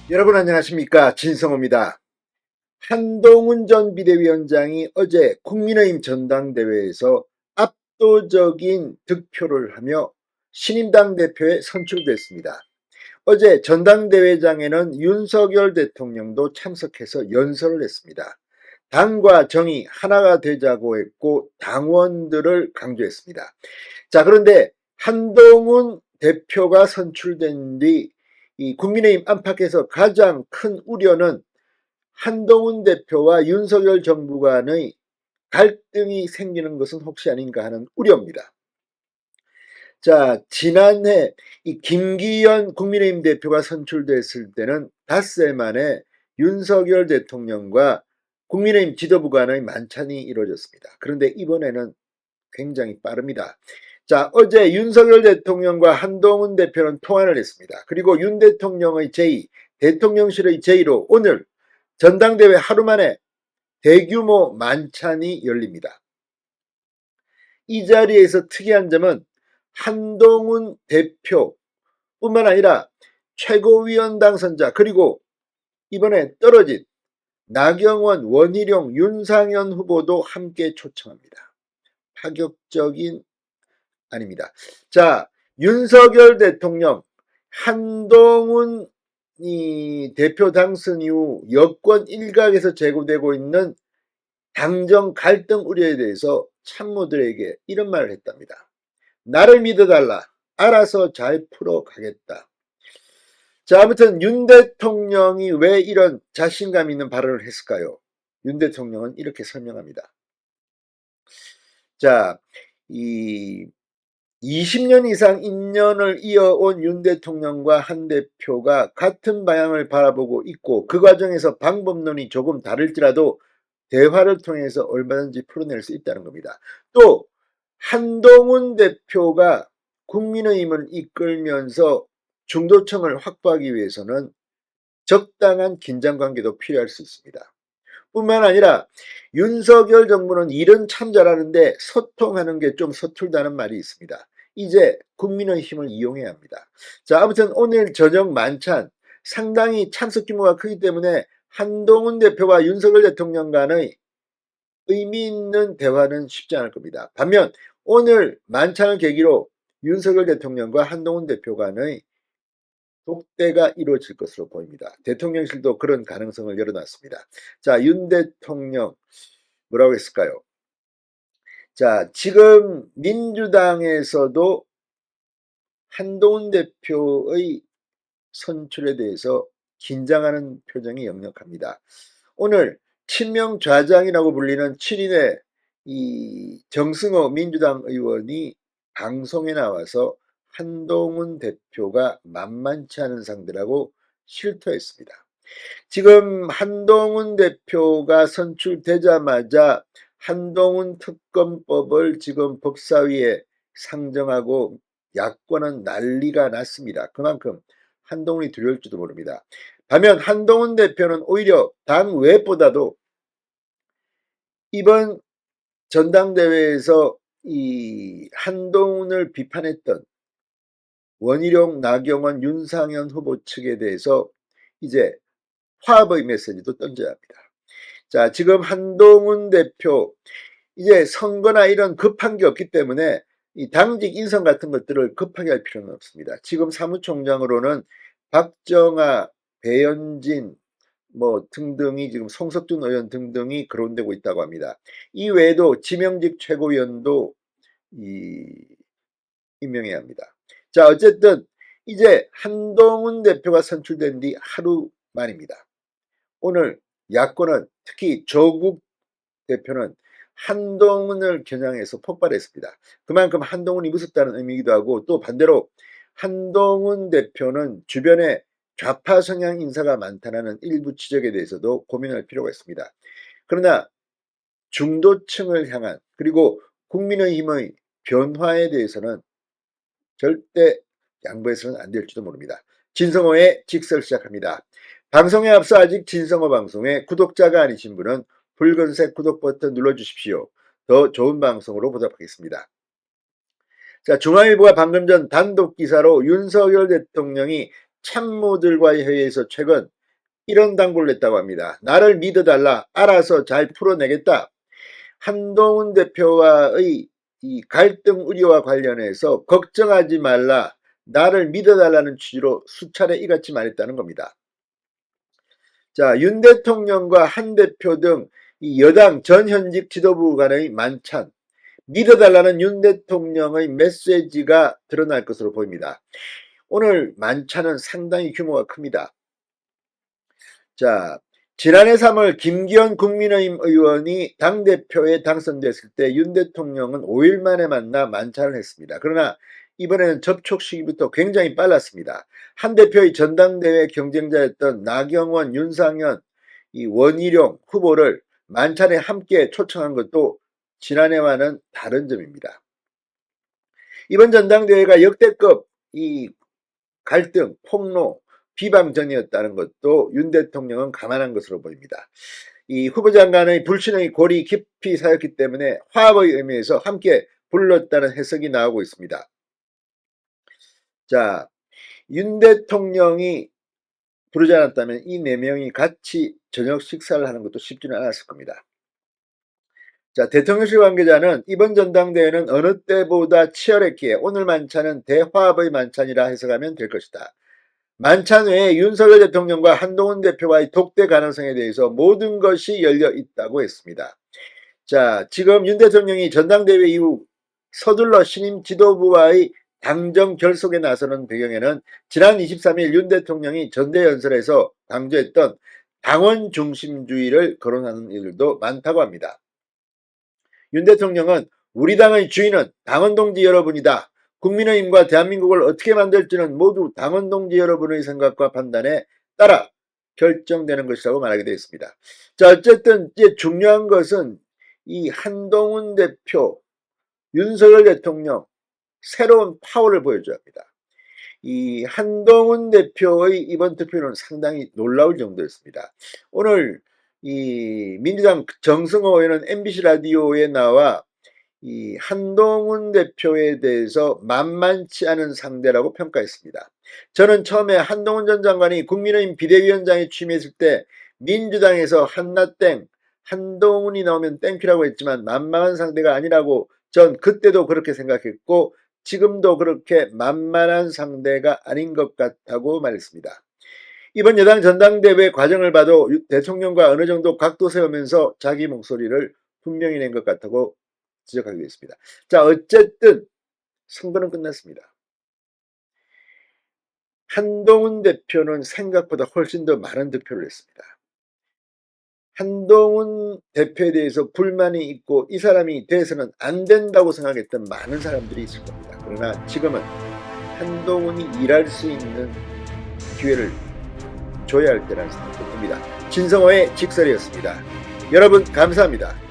여러분 안녕하십니까, 진성호입니다. 한동훈 전 비대위원장이 어제 국민의힘 전당대회에서 압도적인 득표를 하며 신임당 대표에 선출됐습니다. 어제 전당대회장에는 윤석열 대통령도 참석해서 연설을 했습니다. 당과 정의 하나가 되자고 했고 당원들을 강조했습니다. 자, 그런데 한동훈 대표가 선출된 뒤 이 국민의힘 안팎에서 가장 큰 우려는 한동훈 대표와 윤석열 정부 간의 갈등이 생기는 것은 혹시 아닌가 하는 우려입니다. 자, 지난해 이 김기현 국민의힘 대표가 선출됐을 때는 닷새 만에 윤석열 대통령과 국민의힘 지도부 간의 만찬이 이루어졌습니다. 그런데 이번에는 굉장히 빠릅니다. 자, 어제 윤석열 대통령과 한동훈 대표는 통화를 했습니다. 그리고 윤 대통령의 제의, 대통령실의 제의로 오늘 전당대회 하루 만에 대규모 만찬이 열립니다. 이 자리에서 특이한 점은 한동훈 대표뿐만 아니라 최고위원 당선자 그리고 이번에 떨어진 나경원, 원희룡, 윤상현 후보도 함께 초청합니다. 파격적인 아닙니다. 자, 윤석열 대통령 한동훈 대표 당선 이후 여권 일각에서 제기되고 있는 당정 갈등 우려에 대해서 참모들에게 이런 말을 했답니다. 나를 믿어달라. 알아서 잘 풀어가겠다. 자, 아무튼 윤 대통령이 왜 이런 자신감 있는 발언을 했을까요? 윤 대통령은 이렇게 설명합니다. 자, 이 20년 이상 인연을 이어온 윤 대통령과 한 대표가 같은 방향을 바라보고 있고 그 과정에서 방법론이 조금 다를지라도 대화를 통해서 얼마든지 풀어낼 수 있다는 겁니다. 또 한동훈 대표가 국민의힘을 이끌면서 중도층을 확보하기 위해서는 적당한 긴장관계도 필요할 수 있습니다. 뿐만 아니라 윤석열 정부는 일은 참 잘하는데 소통하는 게 좀 서툴다는 말이 있습니다. 이제 국민의 힘을 이용해야 합니다. 자, 아무튼 오늘 저녁 만찬 상당히 참석 규모가 크기 때문에 한동훈 대표와 윤석열 대통령 간의 의미 있는 대화는 쉽지 않을 겁니다. 반면 오늘 만찬을 계기로 윤석열 대통령과 한동훈 대표 간의 독대가 이루어질 것으로 보입니다. 대통령실도 그런 가능성을 열어놨습니다. 자, 윤 대통령 뭐라고 했을까요? 자, 지금 민주당에서도 한동훈 대표의 선출에 대해서 긴장하는 표정이 역력합니다. 오늘 친명 좌장이라고 불리는 친인의 이 정승호 민주당 의원이 방송에 나와서 한동훈 대표가 만만치 않은 상대라고 실토했습니다. 지금 한동훈 대표가 선출되자마자 한동훈 특검법을 지금 법사위에 상정하고 야권은 난리가 났습니다. 그만큼 한동훈이 두려울지도 모릅니다. 반면 한동훈 대표는 오히려 당 외보다도 이번 전당대회에서 이 한동훈을 비판했던 원희룡, 나경원, 윤상현 후보 측에 대해서 이제 화합의 메시지도 던져야 합니다. 자, 지금 한동훈 대표 이제 선거나 이런 급한 게 없기 때문에 이 당직 인선 같은 것들을 급하게 할 필요는 없습니다. 지금 사무총장으로는 박정아, 배현진 뭐 등등이 지금 송석준 의원 등등이 거론되고 있다고 합니다. 이 외에도 지명직 최고위원도 임명해야 합니다. 자, 어쨌든 이제 한동훈 대표가 선출된 뒤 하루 만입니다. 오늘 야권은 특히 조국 대표는 한동훈을 겨냥해서 폭발했습니다. 그만큼 한동훈이 무섭다는 의미이기도 하고 또 반대로 한동훈 대표는 주변에 좌파 성향 인사가 많다는 일부 지적에 대해서도 고민할 필요가 있습니다. 그러나 중도층을 향한 그리고 국민의힘의 변화에 대해서는 절대 양보해서는 안 될지도 모릅니다. 진성호의 직설 시작합니다. 방송에 앞서 아직 진성호 방송에 구독자가 아니신 분은 붉은색 구독 버튼 눌러주십시오. 더 좋은 방송으로 보답하겠습니다. 자, 중앙일보가 방금 전 단독 기사로 윤석열 대통령이 참모들과의 회의에서 최근 이런 당부를 냈다고 합니다. 나를 믿어달라. 알아서 잘 풀어내겠다. 한동훈 대표와의 이 갈등 우려와 관련해서 걱정하지 말라. 나를 믿어달라는 취지로 수차례 이같이 말했다는 겁니다. 자, 윤 대통령과 한 대표 등 이 여당 전현직 지도부 간의 만찬, 믿어달라는 윤 대통령의 메시지가 드러날 것으로 보입니다. 오늘 만찬은 상당히 규모가 큽니다. 자, 지난해 3월 김기현 국민의힘 의원이 당대표에 당선됐을 때 윤 대통령은 5일 만에 만나 만찬을 했습니다. 그러나 이번에는 접촉 시기부터 굉장히 빨랐습니다. 한 대표의 전당대회 경쟁자였던 나경원, 윤상현, 이 원희룡 후보를 만찬에 함께 초청한 것도 지난해와는 다른 점입니다. 이번 전당대회가 역대급 이 갈등, 폭로, 비방전이었다는 것도 윤 대통령은 감안한 것으로 보입니다. 이 후보자 간의 불신의 골이 깊이 쌓였기 때문에 화합의 의미에서 함께 불렀다는 해석이 나오고 있습니다. 자, 윤 대통령이 부르지 않았다면 이 4명이 같이 저녁 식사를 하는 것도 쉽지는 않았을 겁니다. 자, 대통령실 관계자는 이번 전당대회는 어느 때보다 치열했기에 오늘 만찬은 대화합의 만찬이라 해석하면 될 것이다. 만찬 외에 윤석열 대통령과 한동훈 대표와의 독대 가능성에 대해서 모든 것이 열려 있다고 했습니다. 자, 지금 윤 대통령이 전당대회 이후 서둘러 신임 지도부와의 당정 결속에 나서는 배경에는 지난 23일 윤 대통령이 전대연설에서 강조했던 당원 중심주의를 거론하는 이들도 많다고 합니다. 윤 대통령은 우리 당의 주인은 당원 동지 여러분이다. 국민의힘과 대한민국을 어떻게 만들지는 모두 당원 동지 여러분의 생각과 판단에 따라 결정되는 것이라고 말하게 되었습니다. 자, 어쨌든 이제 중요한 것은 이 한동훈 대표, 윤석열 대통령 새로운 파워를 보여줘야 합니다. 이 한동훈 대표의 이번 투표는 상당히 놀라울 정도였습니다. 오늘 이 민주당 정승호 의원은 MBC 라디오에 나와 이 한동훈 대표에 대해서 만만치 않은 상대라고 평가했습니다. 저는 처음에 한동훈 전 장관이 국민의힘 비대위원장에 취임했을 때 민주당에서 한나땡, 한동훈이 나오면 땡큐라고 했지만 만만한 상대가 아니라고 전 그때도 그렇게 생각했고 지금도 그렇게 만만한 상대가 아닌 것 같다고 말했습니다. 이번 여당 전당대회 과정을 봐도 대통령과 어느 정도 각도 세우면서 자기 목소리를 분명히 낸 것 같다고 지적하겠습니다. 자, 어쨌든 선거는 끝났습니다. 한동훈 대표는 생각보다 훨씬 더 많은 득표를 했습니다. 한동훈 대표에 대해서 불만이 있고 이 사람이 돼서는 안 된다고 생각했던 많은 사람들이 있을 겁니다. 그러나 지금은 한동훈이 일할 수 있는 기회를 줘야 할 때라는 생각도 듭니다. 진성호의 직설이었습니다. 여러분 감사합니다.